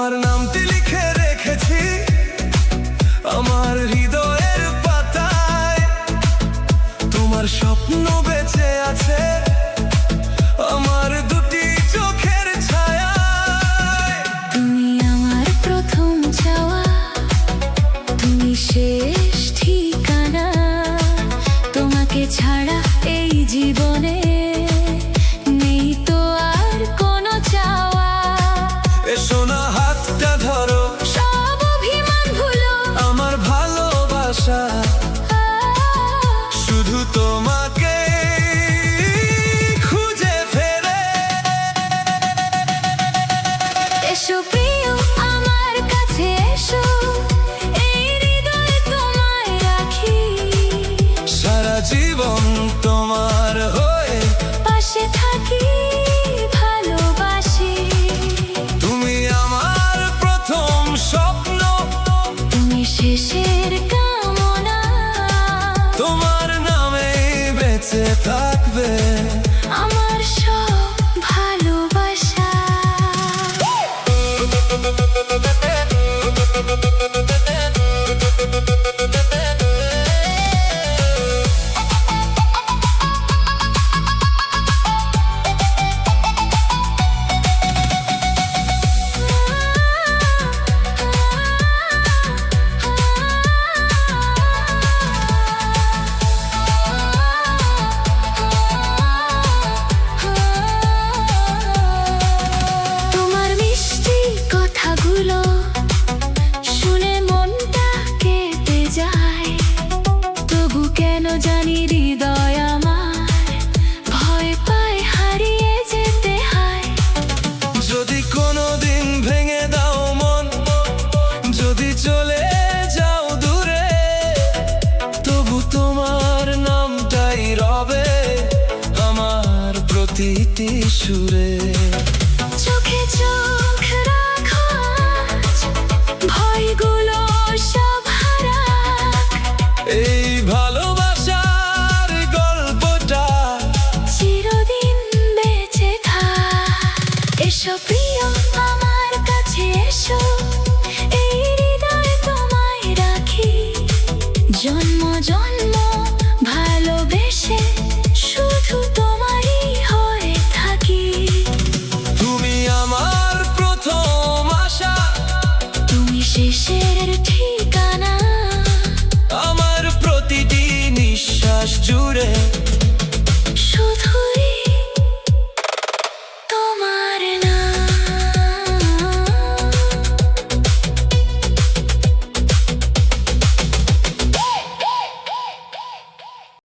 তোমার নামটি লিখে রেখেছি আমার হৃদয়ের পাতায়। তোমার স্বপ্ন বেঁচে আছে আমার দুটি চোখের ছায়ায়। তুমি আমার প্রথম চাওয়া, তুমি শেষ ঠিকানা। তোমাকে ছাড়া এই জীবনে নেই তো আর কোনো চাওয়া। এসো না হাতটা ধরো, সব অভিমান ভুলো, আমার ভালোবাসা শুধু তোমাকে খুঁজে ফেরে। এসো প্রিয় আমার কাছে এসো, এই হৃদয়ে তোমায় রাখি। সারা জীবন তোমার হয়ে পাশে থাকি, ভালোবাসি। তুমি আমার প্রথম স্বপ্ন, তুমি শেষের কামনা। তোমার নামে বেঁচে থাকবে আমার সব ভালোবাসা। তোমার মিষ্টি কথাগুলো শুনে মনটা কেঁপে যায়। তবু কেন জানি হৃদয় আমার ভয় পায় হারিয়ে যেতে হয়। যদি কোনোদিন ভেঙে দাও মন, যদি চলে যাও দূরে, তবু তোমার নামটাই রবে আমার প্রতিটি সুরে। চোখে চোখ রাখো আজ, ভয়গুলো সব হারাক। এই ভালোবাসার গল্পটা চিরদিন বেঁচে থাক। এসো প্রিয় আমার কাছে এসো, এই হৃদয়ে তোমায় রাখি। জন্ম জন্ম ভালোবেসে শুধু তোমারই হয়ে থাকি। তুমি আমার প্রথম আশা, তুমি শেষের ঠিকানা। আমার প্রতিটি নিঃশ্বাস জুড়ে